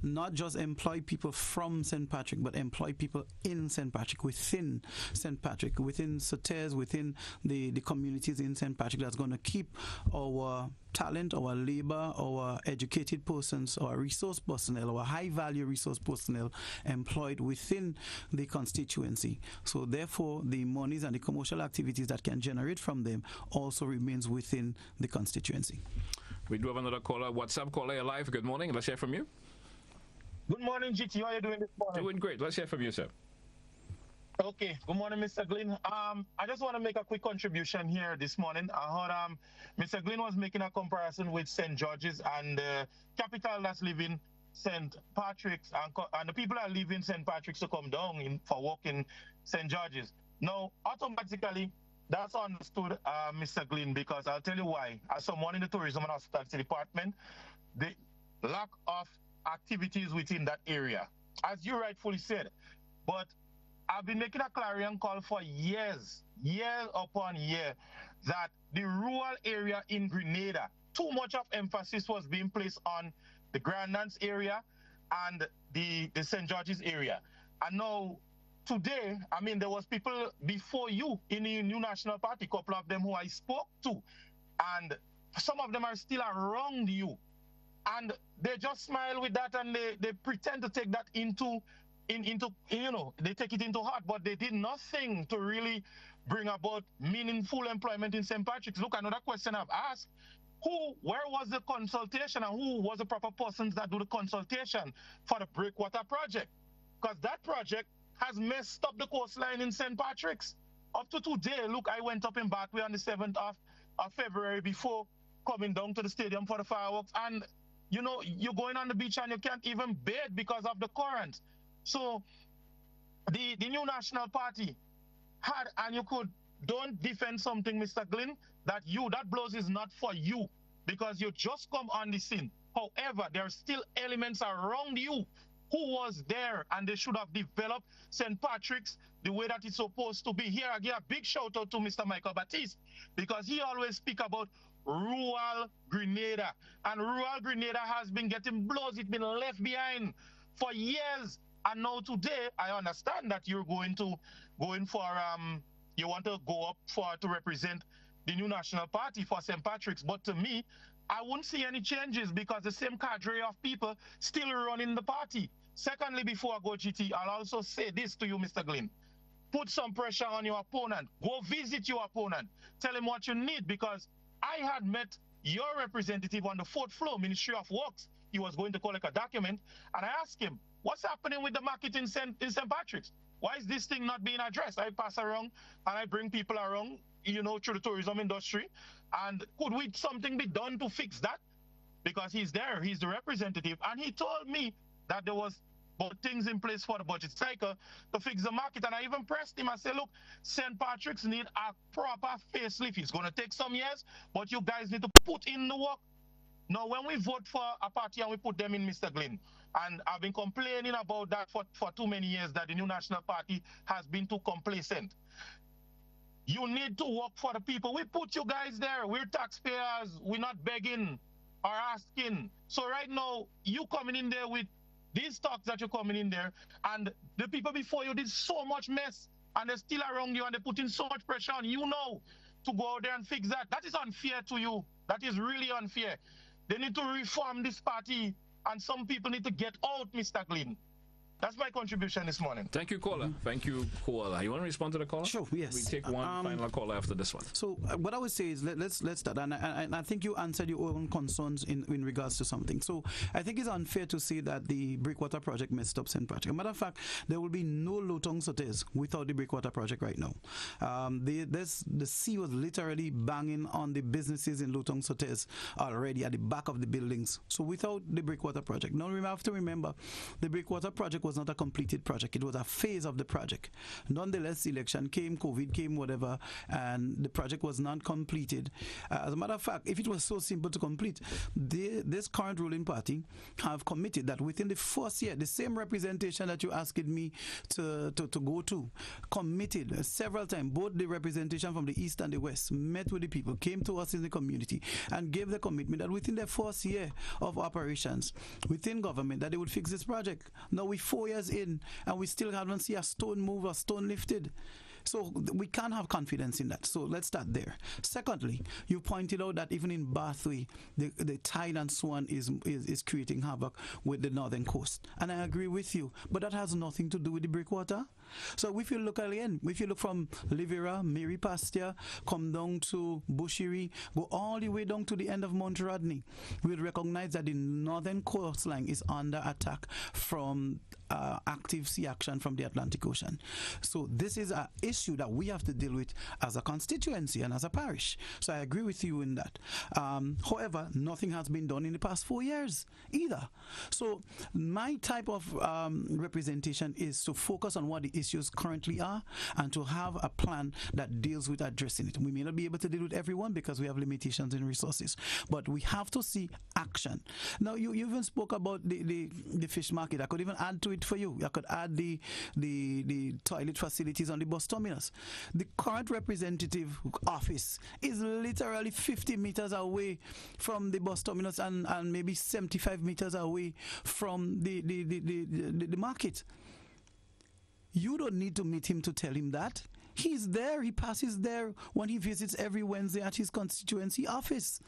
not just employ people from St. Patrick, but employ people in St. Patrick, within St. Patrick, within Sotez, within the communities in St. Patrick, that's going to keep our talent, our labor, our educated persons, our resource personnel, our high-value resource personnel employed within the constituency. So therefore, the monies and the commercial activities that can generate from them also remains within the constituency. We do have another caller. WhatsApp caller, you're live. Good morning. Let's hear from you. Good morning, GT. How are you doing this morning? Doing great. Let's hear from you, sir. Okay. Good morning, Mr. Glean. I just want to make a quick contribution here this morning. I heard Mr. Glean was making a comparison with St. George's and the capital that's living St. Patrick's, and the people that live in St. Patrick's to come down for work in St. George's. Now, automatically, that's understood, Mr. Glean, because I'll tell you why. As someone in the tourism and hospitality department, the lack of activities within that area, as you rightfully said. But I've been making a clarion call for years upon year, that the rural area in Grenada, too much of emphasis was being placed on the Grandlands area and the St. George's area. And now, today, there was people before you in the New National Party, a couple of them who I spoke to, and some of them are still around you. And they just smile with that, and they pretend to take that into they take it into heart, but they did nothing to really bring about meaningful employment in St. Patrick's. Look, another question I've asked, where was the consultation, and who was the proper persons that do the consultation for the breakwater project? Because that project has messed up the coastline in St. Patrick's. Up to today, look, I went up in Barkway on the 7th of February before coming down to the stadium for the fireworks, and you're going on the beach and you can't even bathe because of the current. So the New National Party had, and don't defend something, Mr. Glean, that blows is not for you, because you just come on the scene. However, there are still elements around you who was there, and they should have developed St. Patrick's the way that it's supposed to be. Here, I give a big shout out to Mr. Michael Baptiste, because he always speak about rural Grenada. And rural Grenada has been getting blows. It's been left behind for years. And now today, I understand that you're going for, you want to go up to represent the new National Party for St. Patrick's. But to me, I wouldn't see any changes, because the same cadre of people still running the party. Secondly, before I go, GT, I'll also say this to you, Mr. Glean. Put some pressure on your opponent. Go visit your opponent. Tell him what you need, because I had met your representative on the 4th floor, Ministry of Works. He was going to collect a document, and I asked him, what's happening with the market in St. Patrick's? Why is this thing not being addressed? I pass around and I bring people around, through the tourism industry. And could something be done to fix that? Because he's there, he's the representative. And he told me that there was things in place for the budget cycle to fix the market. And I even pressed him. I said, look, St. Patrick's need a proper facelift. It's going to take some years, but you guys need to put in the work. Now, when we vote for a party and we put them in, Mr. Glen, and I've been complaining about that for too many years, that the new National Party has been too complacent. You need to work for the people. We put you guys there. We're taxpayers. We're not begging or asking. So right now, you coming in there with these talks that you're coming in there, and the people before you did so much mess, and they're still around you, and they're putting so much pressure on you now to go out there and fix that. That is unfair to you. That is really unfair. They need to reform this party, and some people need to get out, Mr. Glean. That's my contribution this morning. Thank you, caller. Thank you, caller. You want to respond to the caller? Sure, yes. We take one final caller after this one. So what I would say is let's start. And I think you answered your own concerns in regards to something. So I think it's unfair to say that the Breakwater project messed up St. Patrick. As a matter of fact, there will be no Lotong Sotes without the Breakwater project right now. The sea was literally banging on the businesses in Lotong Sotes already at the back of the buildings. So without the Breakwater project. Now we have to remember, the Breakwater project was not a completed project. It was a phase of the project. Nonetheless, election came, COVID came, whatever, and the project was not completed. As a matter of fact, if it was so simple to complete, this current ruling party have committed that within the first year, the same representation that you asked me to go to, committed several times, both the representation from the East and the West, met with the people, came to us in the community, and gave the commitment that within their first year of operations within government, that they would fix this project. Now we're 4 years in, and we still haven't seen a stone move, a stone lifted. So we can't have confidence in that. So let's start there. Secondly, you pointed out that even in Bathway, the tide and so on is creating havoc with the northern coast. And I agree with you. But that has nothing to do with the breakwater. So if you look again, if you look from Livera, Mary Pasture, come down to Bushery, go all the way down to the end of Mount Rodney, we'll recognize that the northern coastline is under attack from active sea action from the Atlantic Ocean. So this is an issue that we have to deal with as a constituency and as a parish. So I agree with you in that. However, nothing has been done in the past 4 years either. So my type of representation is to focus on what the issues currently are and to have a plan that deals with addressing it. We may not be able to deal with everyone because we have limitations in resources, but we have to see action. Now, you even spoke about the fish market. I could even add to it for you. I could add the toilet facilities on the bus terminus. The current representative office is literally 50 meters away from the bus terminus and maybe 75 meters away from the market. You don't need to meet him to tell him that. He's there. He passes there when he visits every Wednesday at his constituency office.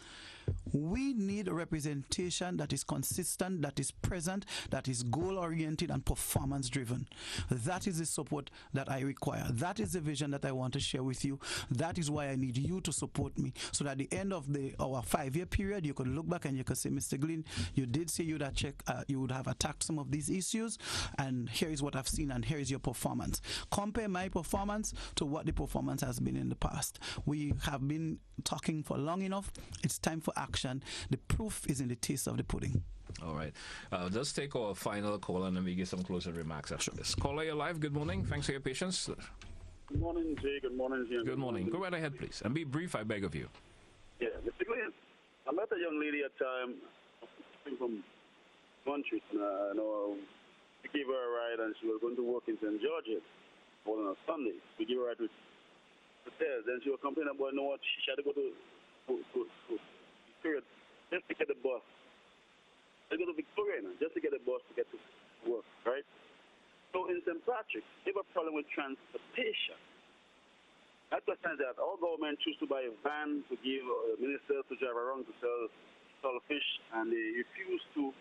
We need a representation that is consistent, that is present, that is goal-oriented and performance-driven. That is the support that I require. That is the vision that I want to share with you. That is why I need you to support me, so that at the end of our 5-year period, you could look back and you could say, Mr. Glean, you did say you would have attacked some of these issues, and here is what I've seen, and here is your performance. Compare my performance to what the performance has been in the past. We have been talking for long enough. It's time for action. The proof is in the taste of the pudding. All right. Let's take our final call and then we get some closing remarks after this. Caller, you're live. Good morning. Thanks for your patience. Good morning, Jay. Good morning, Jim. Good morning. Go right ahead, please. And be brief, I beg of you. Yeah, Mr. Glean, I met a young lady at time from country. I know We gave her a ride, and she was going to work in St. George's on a Sunday. We gave her a ride to stairs. Then she was complaining about, you know what, she had to go to Victoria just to get the bus. They go to Victoria just to get the bus to get to work, right? So in St. Patrick's, they have a problem with transportation. That question is that our government choose to buy a van to give ministers to drive around to sell fish, and they refuse to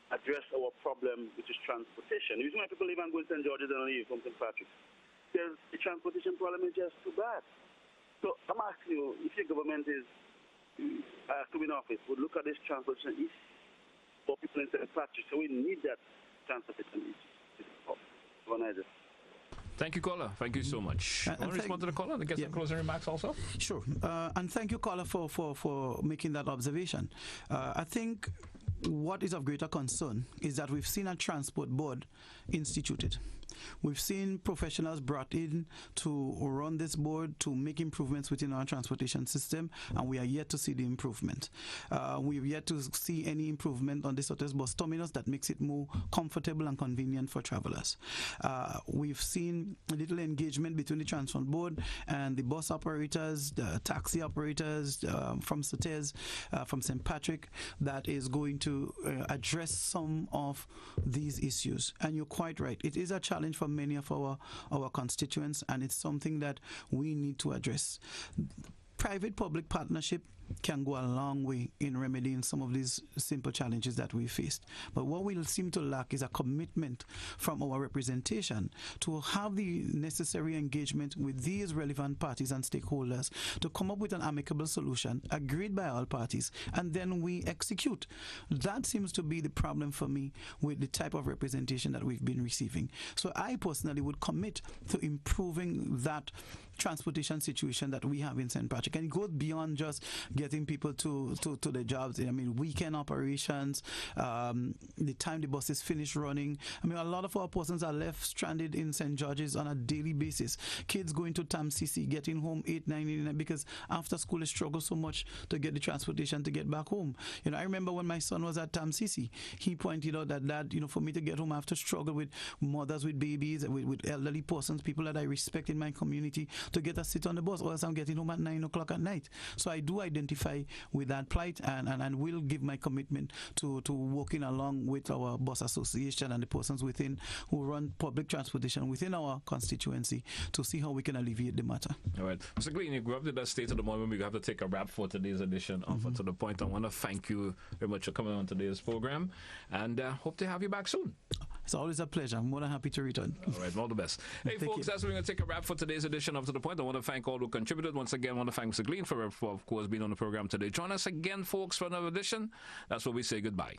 address our problem, which is transportation. The reason why people leave and go to St. George's and leave from St. Patrick's, because the transportation problem is just too bad. So I'm asking you, if your government is to be in office, would look at this transportation issue for people in St. Patrick's. So we need that transportation issue. Thank you, caller. Thank you so much. I want to respond to the caller and get some closing remarks also? Sure. And thank you, caller, for making that observation. I think what is of greater concern is that we've seen a transport board instituted. We've seen professionals brought in to run this board to make improvements within our transportation system, and we are yet to see the improvement. We've yet to see any improvement on this hotel's bus terminus that makes it more comfortable and convenient for travelers. We've seen a little engagement between the transport board and the bus operators, the taxi operators from Sautez, from St. Patrick, that is going to address some of these issues. And you're quite right. It is a challenge for many of our constituents, and it's something that we need to address. Private-public partnership can go a long way in remedying some of these simple challenges that we faced. But what we seem to lack is a commitment from our representation to have the necessary engagement with these relevant parties and stakeholders to come up with an amicable solution agreed by all parties, and then we execute. That seems to be the problem for me with the type of representation that we've been receiving. So I personally would commit to improving that transportation situation that we have in St. Patrick, and it goes beyond just getting people to the jobs. I mean, weekend operations, the time the buses finish running. I mean, a lot of our persons are left stranded in St. George's on a daily basis. Kids going to Tamsisi, getting home 8, 9 because after school they struggle so much to get the transportation to get back home. You know, I remember when my son was at Tamsisi, he pointed out that you know, for me to get home, I have to struggle with mothers with babies, with elderly persons, people that I respect in my community, to get a seat on the bus, or else I'm getting home at 9 o'clock at night. So I do identify with that plight, and will give my commitment to working along with our bus association and the persons within who run public transportation within our constituency to see how we can alleviate the matter. All right. Mr. Glean, you grew up to that state of the moment. We have to take a wrap for today's edition of To The Point. I want to thank you very much for coming on today's program, and hope to have you back soon. It's always a pleasure. I'm more than happy to return. All right, all the best. Hey, folks, that's we're going to take a wrap for today's edition of To The Point. I want to thank all who contributed. Once again, I want to thank Mr. Glean for, of course, being on the program today. Join us again, folks, for another edition. That's where we say goodbye.